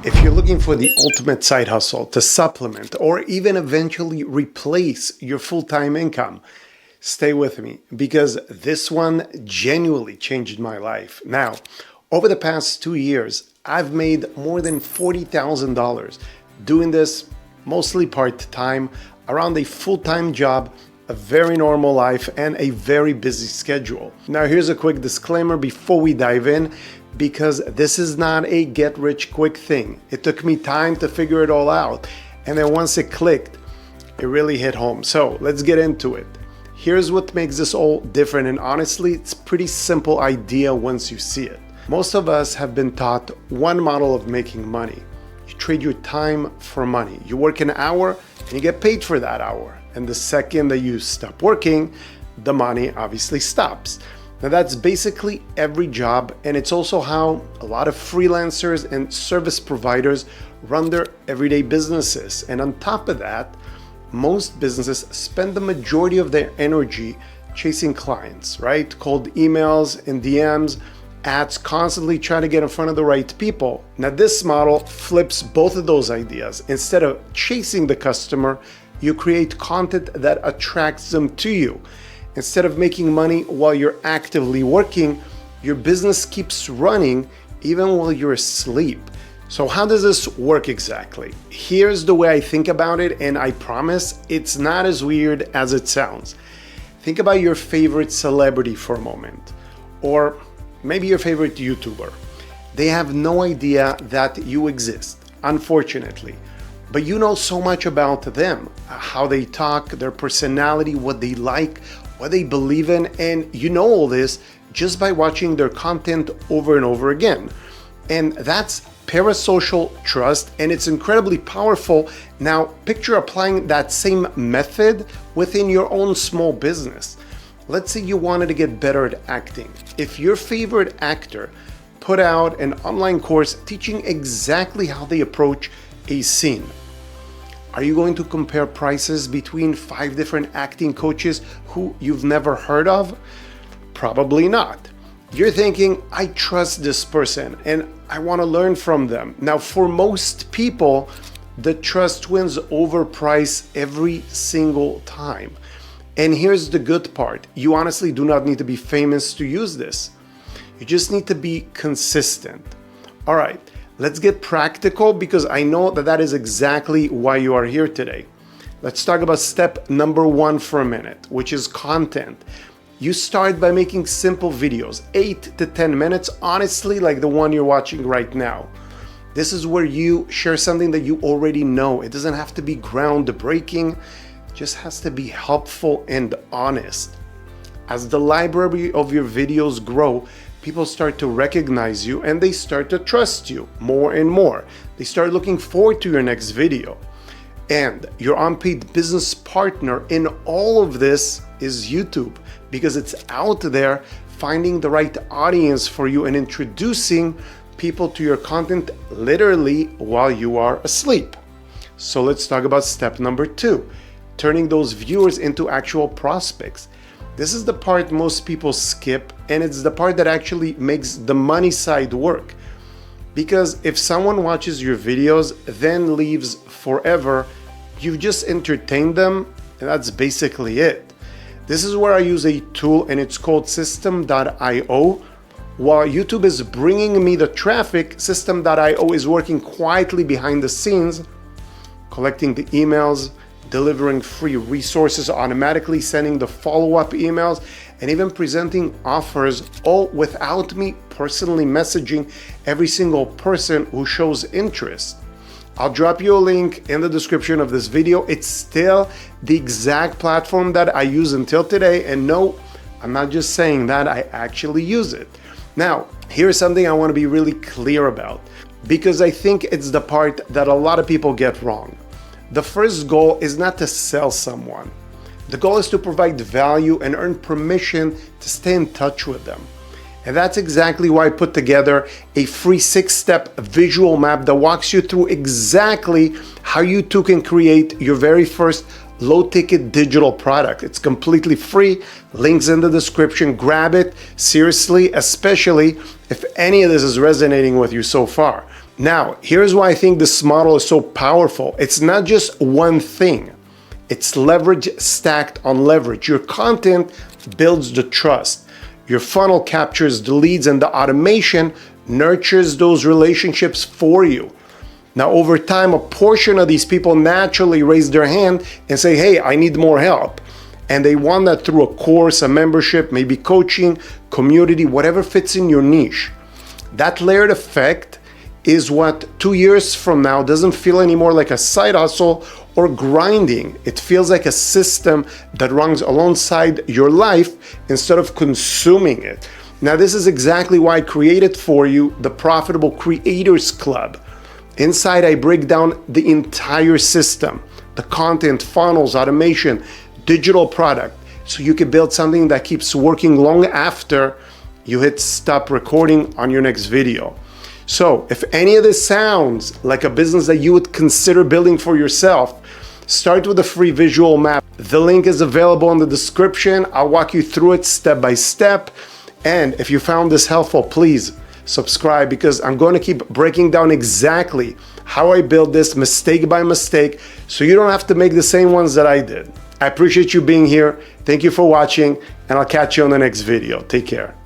If you're looking for the ultimate side hustle to supplement or even eventually replace your full-time income, stay with me because this one genuinely changed my life. Now, over the past 2 years, I've made more than $40,000 doing this mostly part-time around a full-time job, a very normal life, and a very busy schedule. Now, here's a quick disclaimer before we dive in, because this is not a get-rich-quick thing. It took me time to figure it all out, and then once it clicked, it really hit home. So let's get into it. Here's what makes this all different, and honestly, it's a pretty simple idea once you see it. Most of us have been taught one model of making money. You trade your time for money. You work an hour, and you get paid for that hour. And the second that you stop working, the money obviously stops. Now that's basically every job, and it's also how a lot of freelancers and service providers run their everyday businesses. And on top of that, most businesses spend the majority of their energy chasing clients, right? Cold emails and DMs, ads, constantly trying to get in front of the right people. Now this model flips both of those ideas. Instead of chasing the customer, you create content that attracts them to you. Instead of making money while you're actively working, your business keeps running even while you're asleep. So how does this work exactly? Here's the way I think about it, and I promise it's not as weird as it sounds. Think about your favorite celebrity for a moment, or maybe your favorite YouTuber. They have no idea that you exist, unfortunately. But you know so much about them, how they talk, their personality, what they like, what they believe in, and you know all this just by watching their content over and over again. And that's parasocial trust, and it's incredibly powerful. Now, picture applying that same method within your own small business. Let's say you wanted to get better at acting. If your favorite actor put out an online course teaching exactly how they approach a scene, are you going to compare prices between 5 different acting coaches who you've never heard of? Probably not. You're thinking, I trust this person and I want to learn from them. Now, for most people, the trust wins over price every single time. And here's the good part. You honestly do not need to be famous to use this. You just need to be consistent. All right. Let's get practical because I know that is exactly why you are here today. Let's talk about step number 1 for a minute, which is content. You start by making simple videos, 8 to 10 minutes, honestly, like the one you're watching right now. This is where you share something that you already know. It doesn't have to be groundbreaking, it just has to be helpful and honest. As the library of your videos grow, people start to recognize you and they start to trust you more and more. They start looking forward to your next video. And your unpaid business partner in all of this is YouTube, because it's out there finding the right audience for you and introducing people to your content literally while you are asleep. So let's talk about step number 2, turning those viewers into actual prospects. This is the part most people skip, and it's the part that actually makes the money side work. Because if someone watches your videos, then leaves forever, you've just entertained them, and that's basically it. This is where I use a tool, and it's called System.io. While YouTube is bringing me the traffic, System.io is working quietly behind the scenes, collecting the emails, delivering free resources, automatically sending the follow-up emails, and even presenting offers, all without me personally messaging every single person who shows interest. I'll drop you a link in the description of this video. It's still the exact platform that I use until today, and no, I'm not just saying that, I actually use it. Now, here's something I want to be really clear about, because I think it's the part that a lot of people get wrong. The first goal is not to sell someone. The goal is to provide value and earn permission to stay in touch with them. And that's exactly why I put together a free 6-step visual map that walks you through exactly how you too can create your very first low-ticket digital product. It's completely free. Links in the description. Grab it seriously, especially if any of this is resonating with you so far. Now, here's why I think this model is so powerful. It's not just one thing. It's leverage stacked on leverage. Your content builds the trust. Your funnel captures the leads, and the automation nurtures those relationships for you. Now, over time, a portion of these people naturally raise their hand and say, hey, I need more help. And they want that through a course, a membership, maybe coaching, community, whatever fits in your niche. That layered effect is what 2 years from now doesn't feel anymore like a side hustle or grinding. It feels like a system that runs alongside your life instead of consuming it. Now, this is exactly why I created for you the Profitable Creators Club. Inside, I break down the entire system, the content, funnels, automation, digital product, so you can build something that keeps working long after you hit stop recording on your next video. So if any of this sounds like a business that you would consider building for yourself, start with a free visual map. The link is available in the description. I'll walk you through it step by step. And if you found this helpful, please subscribe, because I'm going to keep breaking down exactly how I build this mistake by mistake, so you don't have to make the same ones that I did. I appreciate you being here. Thank you for watching, and I'll catch you on the next video. Take care.